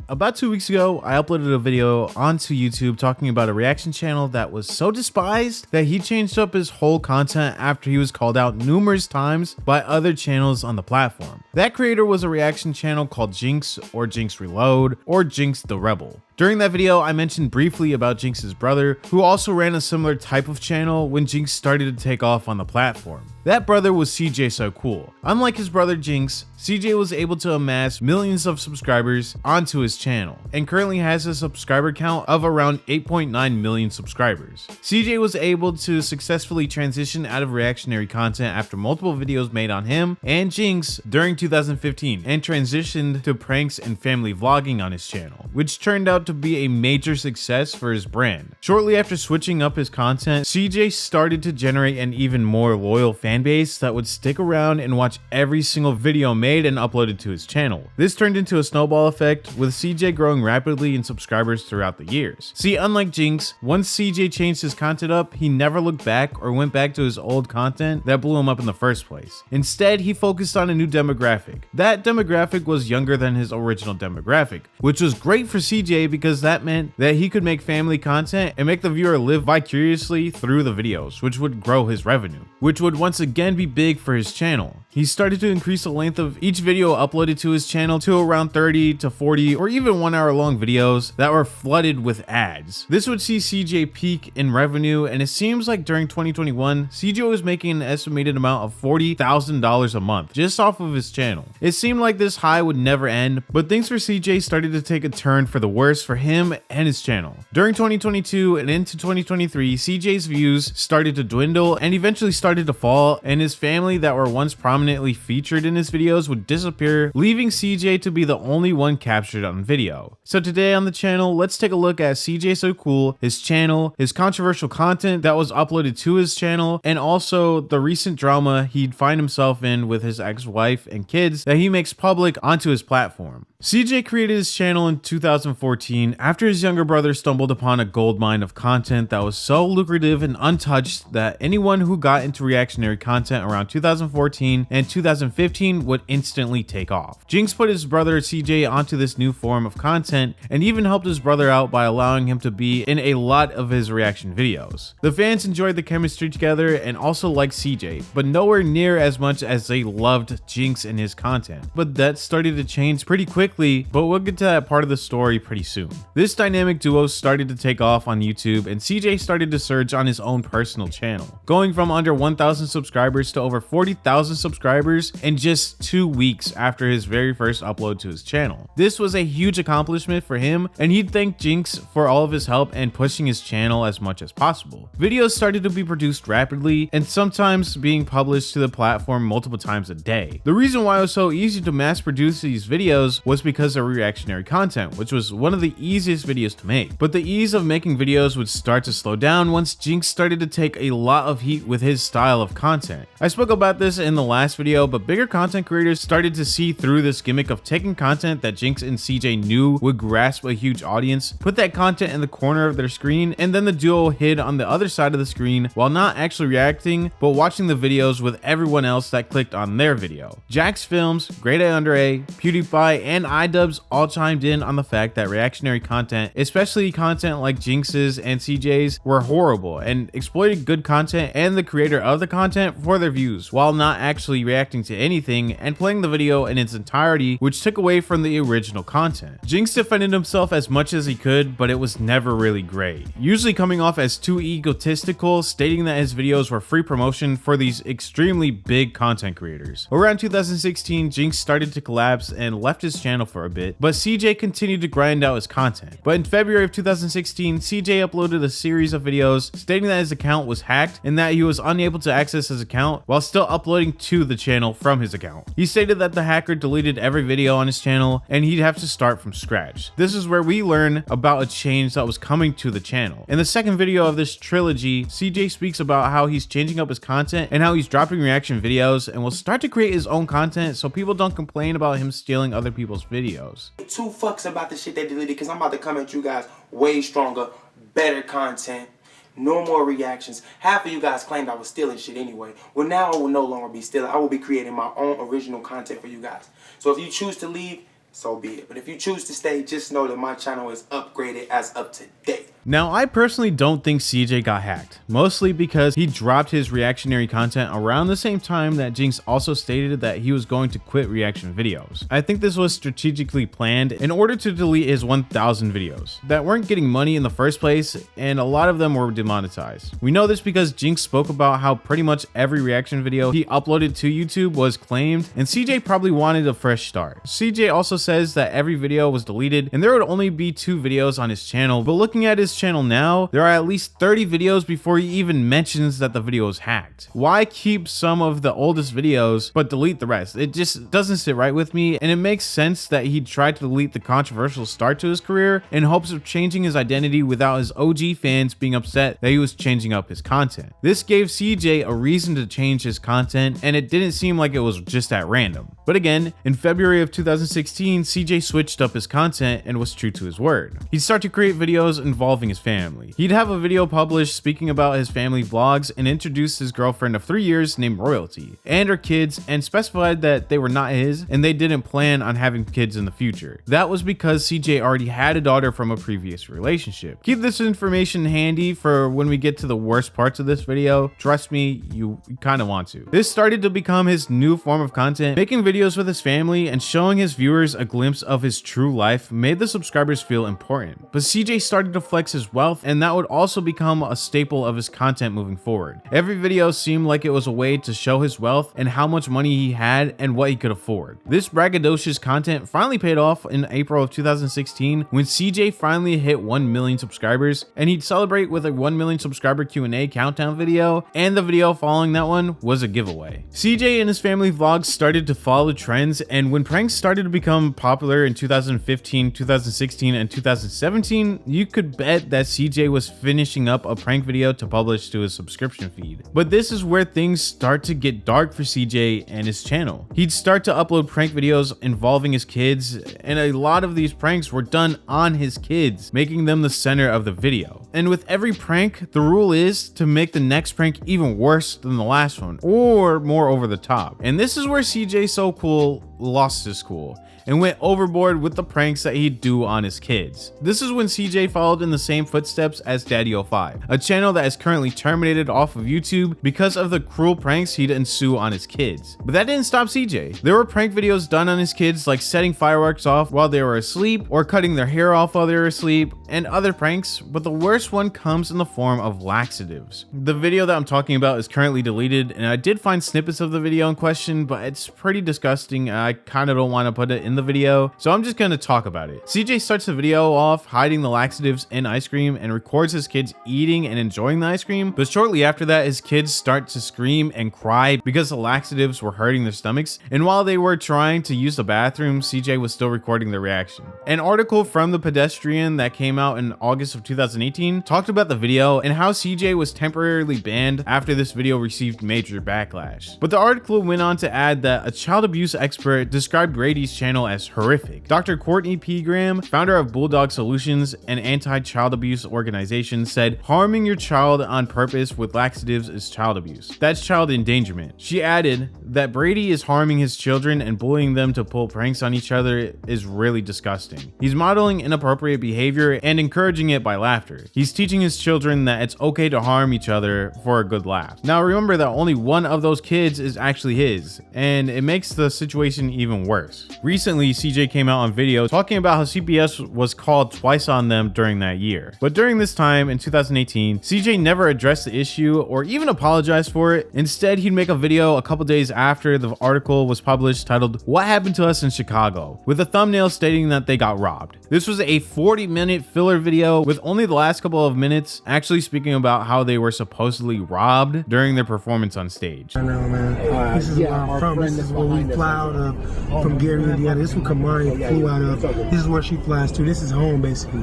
About 2 weeks ago, I uploaded a video onto YouTube talking about a reaction channel that was so despised that he changed up his whole content after he was called out numerous times by other channels on the platform. That creator was a reaction channel called Jinx or Jinx Reload or Jinx the Rebel. During that video, I mentioned briefly about Jinx's brother, who also ran a similar type of channel when Jinx started to take off on the platform. That brother was Cjsocool. Unlike his brother Jinx, CJ was able to amass millions of subscribers onto his channel, and currently has a subscriber count of around 8.9 million subscribers. CJ was able to successfully transition out of reactionary content after multiple videos made on him and Jinx during 2015, and transitioned to pranks and family vlogging on his channel, which turned out to be a major success for his brand. Shortly after switching up his content, CJ started to generate an even more loyal fan base that would stick around and watch every single video made and uploaded to his channel. This turned into a snowball effect, with CJ growing rapidly in subscribers throughout the years. See, unlike Jinx, once CJ changed his content up, he never looked back or went back to his old content that blew him up in the first place. Instead, he focused on a new demographic. That demographic was younger than his original demographic, which was great for CJ because that meant that he could make family content and make the viewer live vicariously through the videos, which would grow his revenue, which would once again be big for his channel. He started to increase the length of each video uploaded to his channel to around 30 to 40 or even 1 hour long videos that were flooded with ads. This would see CJ peak in revenue, and it seems like during 2021, CJ was making an estimated amount of $40,000 a month just off of his channel. It seemed like this high would never end, but things for CJ started to take a turn for the worse for him and his channel. During 2022 and into 2023, CJ's views started to dwindle and eventually started to fall, and his family that were once prominently featured in his videos would disappear, leaving CJ to be the only one captured on video. So today on the channel, let's take a look at Cjsocool, his channel, his controversial content that was uploaded to his channel, and also the recent drama he'd find himself in with his ex-wife and kids that he makes public onto his platform. CJ created his channel in 2014 after his younger brother stumbled upon a goldmine of content that was so lucrative and untouched that anyone who got into reactionary content around 2014 and 2015 would instantly take off. Jinx put his brother CJ onto this new form of content and even helped his brother out by allowing him to be in a lot of his reaction videos. The fans enjoyed the chemistry together and also liked CJ, but nowhere near as much as they loved Jinx and his content. But that started to change pretty quickly, but we'll get to that part of the story pretty soon. This dynamic duo started to take off on YouTube, and CJ started to surge on his own personal channel, going from under 1,000 subscribers to over 40,000 subscribers in just 2 weeks after his very first upload to his channel. This was a huge accomplishment for him, and he'd thank Jinx for all of his help and pushing his channel as much as possible. Videos started to be produced rapidly and sometimes being published to the platform multiple times a day. The reason why it was so easy to mass produce these videos was because of reactionary content, which was one of the easiest videos to make. But the ease of making videos would start to slow down once Jinx started to take a lot of heat with his style of content. I spoke about this in the last video, but bigger content creators started to see through this gimmick of taking content that Jinx and CJ knew would grasp a huge audience, put that content in the corner of their screen, and then the duo hid on the other side of the screen while not actually reacting, but watching the videos with everyone else that clicked on their video. Jax Films, Grade A Under A, PewDiePie, and iDubbbz all chimed in on the fact that reactionary content, especially content like Jinx's and CJ's, were horrible and exploited good content and the creator of the content for their views, while not actually reacting to anything and playing the video in its entirety, which took away from the original content. Jinx defended himself as much as he could, but it was never really great, usually coming off as too egotistical, stating that his videos were free promotion for these extremely big content creators. Around 2016, Jinx started to collapse and left his channel for a bit, but CJ continued to grind out his content. But in February of 2016, CJ uploaded a series of videos stating that his account was hacked and that he was unable to access his account while still uploading to the channel from his account. He stated that the hacker deleted every video on his channel and he'd have to start from scratch. This is where we learn about a change that was coming to the channel. In the second video of this trilogy, CJ speaks about how he's changing up his content and how he's dropping reaction videos and will start to create his own content so people don't complain about him stealing other people's videos. 2 fucks about the shit they deleted, because I'm about to come at you guys way stronger, better content, no more reactions. Half of you guys claimed I was stealing shit anyway. Well, now I will no longer be stealing. I will be creating my own original content for you guys. So if you choose to leave, so be it. But if you choose to stay, just know that my channel is upgraded as of today. Now, I personally don't think CJ got hacked, mostly because he dropped his reactionary content around the same time that Jinx also stated that he was going to quit reaction videos. I think this was strategically planned in order to delete his 1,000 videos that weren't getting money in the first place, and a lot of them were demonetized. We know this because Jinx spoke about how pretty much every reaction video he uploaded to YouTube was claimed, and CJ probably wanted a fresh start. CJ also says that every video was deleted and there would only be 2 videos on his channel, but looking at his channel now, there are at least 30 videos before he even mentions that the video was hacked. Why keep some of the oldest videos but delete the rest? It just doesn't sit right with me, and it makes sense that he tried to delete the controversial start to his career in hopes of changing his identity without his OG fans being upset that he was changing up his content. This gave CJ a reason to change his content, and it didn't seem like it was just at random. But again, in February of 2016, CJ switched up his content and was true to his word. He'd start to create videos involving his family. He'd have a video published speaking about his family vlogs and introduce his girlfriend of 3 years named Royalty and her kids, and specified that they were not his and they didn't plan on having kids in the future. That was because CJ already had a daughter from a previous relationship. Keep this information handy for when we get to the worst parts of this video. Trust me, you kind of want to. This started to become his new form of content. Making videos with his family and showing his viewers a glimpse of his true life made the subscribers feel important. But CJ started to flex his wealth, and that would also become a staple of his content moving forward. Every video seemed like it was a way to show his wealth and how much money he had and what he could afford. This braggadocious content finally paid off in April of 2016 when CJ finally hit 1 million subscribers, and he'd celebrate with a 1 million subscriber Q&A countdown video, and the video following that one was a giveaway. CJ and his family vlogs started to follow trends, and when pranks started to become popular in 2015, 2016, and 2017, you could bet that CJ was finishing up a prank video to publish to his subscription feed. But this is where things start to get dark for CJ and his channel. He'd start to upload prank videos involving his kids, and a lot of these pranks were done on his kids, making them the center of the video. And with every prank, the rule is to make the next prank even worse than the last one, or more over the top. And this is where Cjsocool lost his cool and went overboard with the pranks that he'd do on his kids. This is when CJ followed in the same footsteps as Daddy05, a channel that is currently terminated off of YouTube because of the cruel pranks he'd ensue on his kids. But that didn't stop CJ. There were prank videos done on his kids, like setting fireworks off while they were asleep or cutting their hair off while they were asleep, and other pranks, but the worst one comes in the form of laxatives. The video that I'm talking about is currently deleted, and I did find snippets of the video in question, but it's pretty disgusting. I kind of don't want to put it in the video, so I'm just going to talk about it. CJ starts the video off hiding the laxatives in ice cream and records his kids eating and enjoying the ice cream, but shortly after that his kids start to scream and cry because the laxatives were hurting their stomachs, and while they were trying to use the bathroom, CJ was still recording their reaction. An article from The Pedestrian that came out in August of 2018 talked about the video and how CJ was temporarily banned after this video received major backlash. But the article went on to add that a child abuse expert described Brady's channel as horrific. Dr. Courtney P. Graham, founder of Bulldog Solutions, an anti-child abuse organization, said harming your child on purpose with laxatives is child abuse. That's child endangerment. She added that Brady is harming his children and bullying them to pull pranks on each other is really disgusting. He's modeling inappropriate behavior and encouraging it by laughter. He's teaching his children that it's okay to harm each other for a good laugh. Now remember that only one of those kids is actually his, and it makes the situation even worse. Recently, CJ came out on video talking about how CPS was called twice on them during that year. But during this time in 2018, CJ never addressed the issue or even apologized for it. Instead, he'd make a video a couple days after the article was published titled "What Happened to Us in Chicago?" with a thumbnail stating that they got robbed. This was a 40-minute filler video with only the last couple of minutes actually speaking about how they were supposedly robbed during their performance on stage. I know, man. This is where I'm from. This is where we fly out of from Gary, Indiana. This is where Kamari flew out of. This is where she flies to. This is home, basically.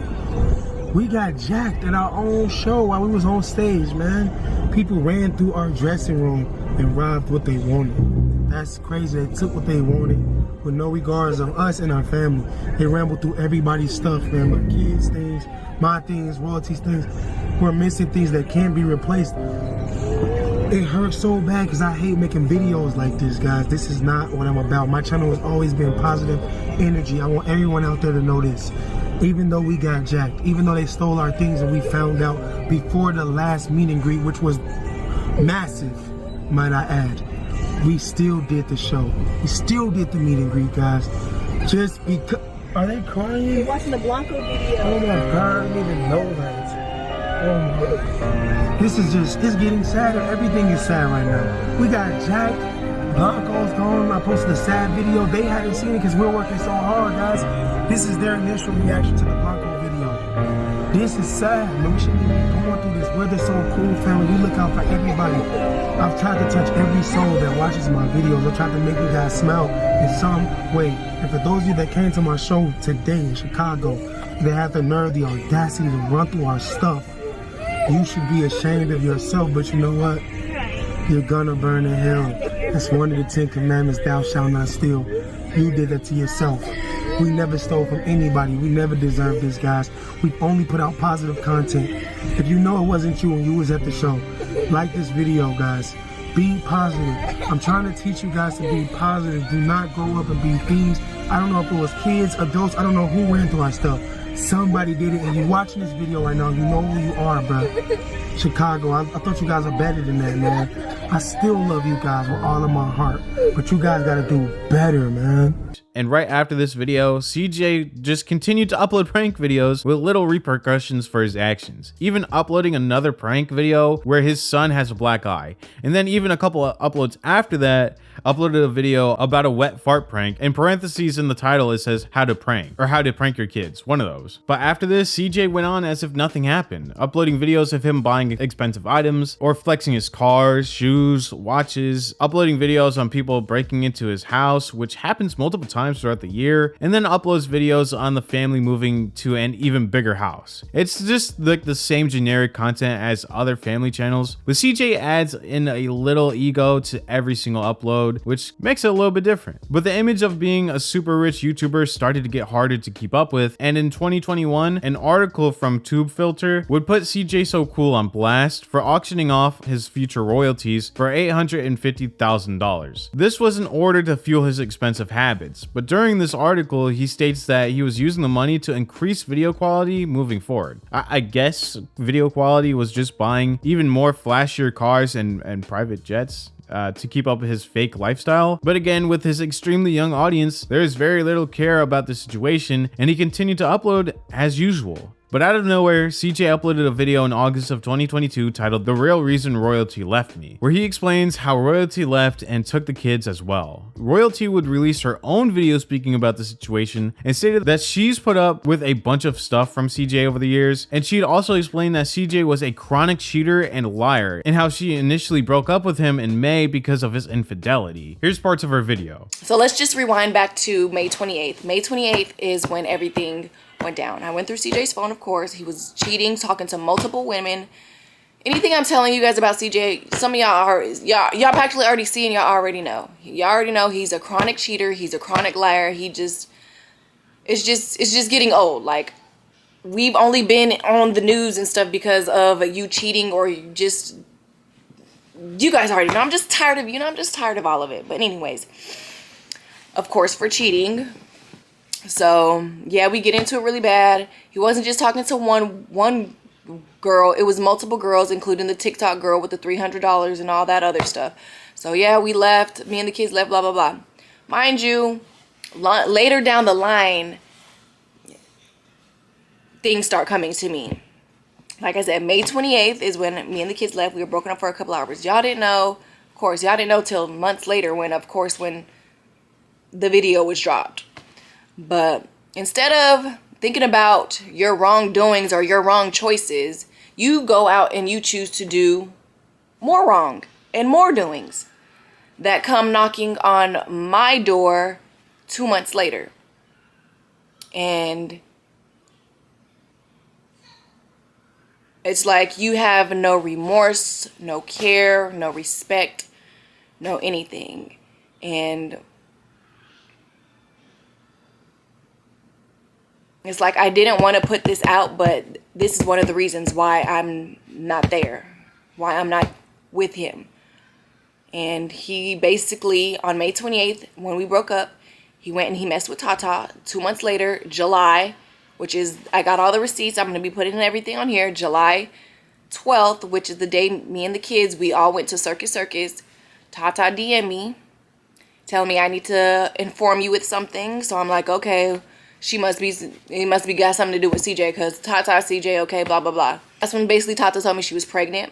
We got jacked at our own show while we was on stage, man. People ran through our dressing room and robbed what they wanted. That's crazy. They took what they wanted with no regards of us and our family. They rambled through everybody's stuff, man. My kids' things, my things, royalties things. We're missing things that can't be replaced. It hurts so bad because I hate making videos like this, guys. This is not what I'm about. My channel has always been positive energy. I want everyone out there to know this. Even though we got jacked, even though they stole our things and we found out before the last meet and greet, which was massive, might I add, we still did the show. We still did the meet and greet, guys. Just because. Are they crying? You're watching the Blanco video. Oh my God, I didn't even know that. Oh my. This is just, it's getting sadder. Everything is sad right now. We got jacked. Blanco's gone. I posted a sad video. They hadn't seen it because we're working so hard, guys. This is their initial reaction to the Blanco video. This is sad, man. We shouldn't be going through this. We're the Cjsocools family. We look out for everybody. I've tried to touch every soul that watches my videos. I've tried to make you guys smile in some way. And for those of you that came to my show today in Chicago, they have the nerve, the audacity to run through our stuff, you should be ashamed of yourself. But you know what? You're gonna burn in hell. That's one of the 10 commandments, thou shalt not steal. You did that to yourself. We never stole from anybody. We never deserved this, guys. We've only put out positive content. If you know it wasn't you and you was at the show, like this video, guys. Be positive. I'm trying to teach you guys to be positive. Do not grow up and be thieves. I don't know if it was kids, adults, I don't know who ran through our stuff. Somebody did it, and you're watching this video right now, you know who you are, bro. Chicago, I thought you guys were better than that, man. I still love you guys with all of my heart, but you guys gotta do better, man. And right after this video, CJ just continued to upload prank videos with little repercussions for his actions, even uploading another prank video where his son has a black eye. And then even a couple of uploads after that, uploaded a video about a wet fart prank. In parentheses in the title, it says how to prank, or how to prank your kids, one of those. But after this, CJ went on as if nothing happened, uploading videos of him buying expensive items or flexing his cars, shoes, watches, uploading videos on people breaking into his house, which happens multiple times throughout the year, and then uploads videos on the family moving to an even bigger house. It's just like the same generic content as other family channels, but CJ adds in a little ego to every single upload, which makes it a little bit different. But the image of being a super rich YouTuber started to get harder to keep up with, and in 2021, an article from TubeFilter would put Cjsocool on blast for auctioning off his future royalties for $850,000. This was in order to fuel his expensive habits, but during this article, he states that he was using the money to increase video quality moving forward. I guess video quality was just buying even more flashier cars and private jets to keep up his fake lifestyle. But again, with his extremely young audience, there is very little care about the situation, and he continued to upload as usual. But out of nowhere, CJ uploaded a video in August of 2022 titled "The Real Reason Royalty Left Me," where he explains how Royalty left and took the kids as well. Royalty would release her own video speaking about the situation and stated that she's put up with a bunch of stuff from CJ over the years, and she'd also explained that CJ was a chronic cheater and liar, and how she initially broke up with him in May because of his infidelity. Here's parts of her video. So let's just rewind back to May 28th. May 28th is when everything went down. I went through CJ's phone, of course. He was cheating, talking to multiple women. Anything I'm telling you guys about CJ, some of y'all practically already see and y'all already know. Y'all already know he's a chronic cheater. He's a chronic liar. It's just getting old. Like, we've only been on the news and stuff because of you cheating, or you guys already know. I'm just tired of, I'm just tired of all of it. But anyways, of course, for cheating. So yeah, we get into it really bad. He wasn't just talking to one girl. It was multiple girls, including the TikTok girl with the $300 and all that other stuff. So yeah, we left. Me and the kids left, blah, blah, blah. Mind you, later down the line, things start coming to me. Like I said, May 28th is when me and the kids left. We were broken up for a couple hours. Y'all didn't know. Of course, y'all didn't know till months later when the video was dropped. But instead of thinking about your wrongdoings or your wrong choices, you go out and you choose to do more wrong and more doings that come knocking on my door 2 months later. And it's like you have no remorse, no care, no respect, no anything. And it's like I didn't want to put this out, but this is one of the reasons why I'm not there, why I'm not with him, And he basically, on May 28th, when we broke up, he went and he messed with Tata. 2 months later, July, which is, I got all the receipts. I'm going to be putting everything on here. July 12th, which is the day me and the kids, we all went to Circus. Tata DM me, telling me I need to inform you with something. So I'm like, okay, it must be got something to do with CJ, because Tata, CJ, okay, blah, blah, blah. That's when basically Tata told me she was pregnant.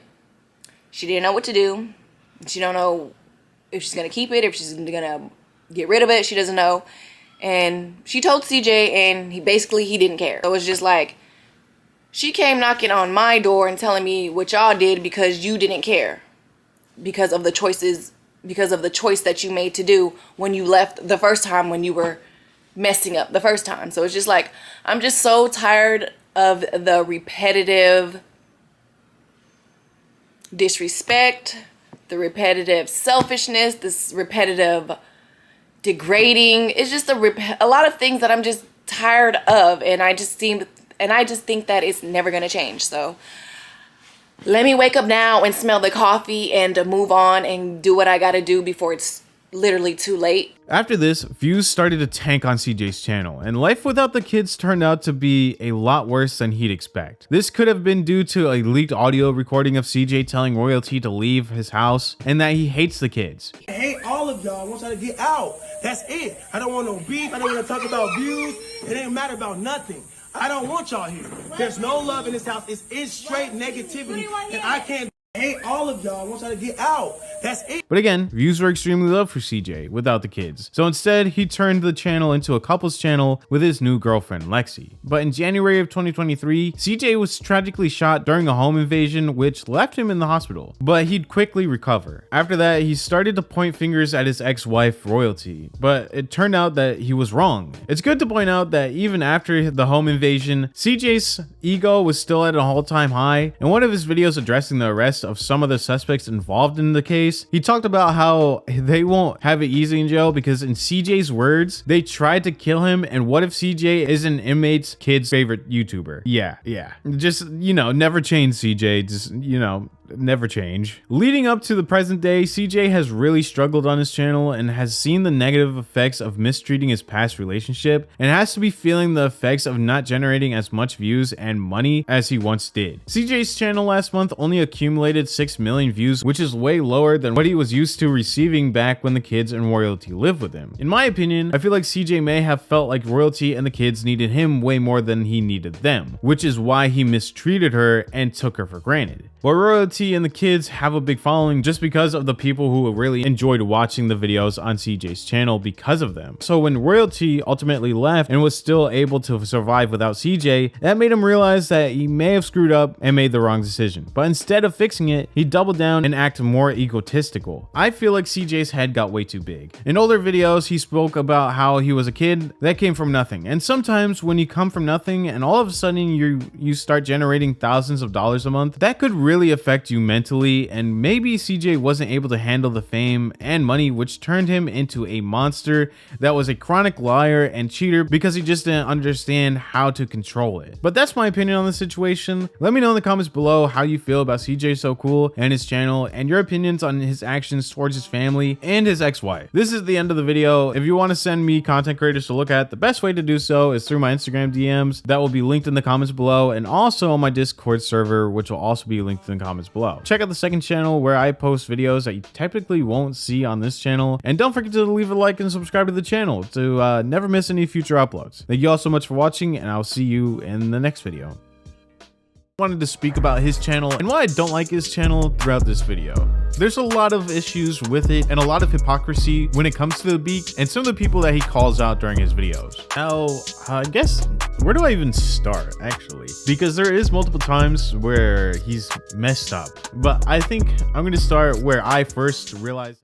She didn't know what to do. She don't know if she's going to keep it, if she's going to get rid of it. She doesn't know. And she told CJ, and he didn't care. So it was just like, she came knocking on my door and telling me what y'all did because you didn't care. Because of the choice that you made to do when you left the first time, when you were messing up the first time. So it's just like, I'm just so tired of the repetitive disrespect, the repetitive selfishness, this repetitive degrading. It's just a lot of things that I'm just tired of, and I just think that it's never gonna change. So let me wake up now and smell the coffee and move on and do what I gotta do before it's literally too late. After this, views started to tank on CJ's channel, and life without the kids turned out to be a lot worse than he'd expect. This could have been due to a leaked audio recording of CJ telling Royalty to leave his house and that he hates the kids. I hate all of y'all. I want y'all to get out. That's it. I don't want no beef. I don't want to talk about views. It ain't matter about nothing. I don't want y'all here. There's no love in this house. It's straight negativity, and I can't. I hate all of y'all. I want y'all to get out. That's it. But again, views were extremely low for CJ without the kids. So instead, he turned the channel into a couples channel with his new girlfriend, Lexi. But in January of 2023, CJ was tragically shot during a home invasion, which left him in the hospital. But he'd quickly recover. After that, he started to point fingers at his ex-wife, Royalty. But it turned out that he was wrong. It's good to point out that even after the home invasion, CJ's ego was still at an all-time high. In one of his videos addressing the arrest of some of the suspects involved in the case, he talked about how they won't have it easy in jail because, in CJ's words, they tried to kill him, and what if CJ is an inmate's kid's favorite YouTuber? Yeah. Just, never change, CJ. Just, never change. Leading up to the present day, CJ has really struggled on his channel and has seen the negative effects of mistreating his past relationship, and has to be feeling the effects of not generating as much views and money as he once did. CJ's channel last month only accumulated 6 million views, which is way lower than what he was used to receiving back when the kids and Royalty lived with him. In my opinion, I feel like CJ may have felt like Royalty and the kids needed him way more than he needed them, which is why he mistreated her and took her for granted. But Royalty and the kids have a big following just because of the people who really enjoyed watching the videos on CJ's channel because of them. So when Royalty ultimately left and was still able to survive without CJ, that made him realize that he may have screwed up and made the wrong decision. But instead of fixing it, he doubled down and acted more egotistical. I feel like CJ's head got way too big. In older videos, he spoke about how he was a kid that came from nothing. And sometimes when you come from nothing and all of a sudden you start generating thousands of dollars a month, that could really affect you mentally, and maybe CJ wasn't able to handle the fame and money, which turned him into a monster that was a chronic liar and cheater because he just didn't understand how to control it. But that's my opinion on the situation. Let me know in the comments below how you feel about Cjsocool and his channel, and your opinions on his actions towards his family and his ex-wife. This is the end of the video. If you want to send me content creators to look at, the best way to do so is through my Instagram DMs. That will be linked in the comments below, and also on my Discord server, which will also be linked in the comments below. Check out the second channel where I post videos that you typically won't see on this channel, and don't forget to leave a like and subscribe to the channel to never miss any future uploads. Thank you all so much for watching, and I'll see you in the next video. Wanted to speak about his channel and why I don't like his channel throughout this video. There's a lot of issues with it and a lot of hypocrisy when it comes to the beak and some of the people that he calls out during his videos. Now, I guess, where do I even start actually? Because there is multiple times where he's messed up, but I think I'm going to start where I first realized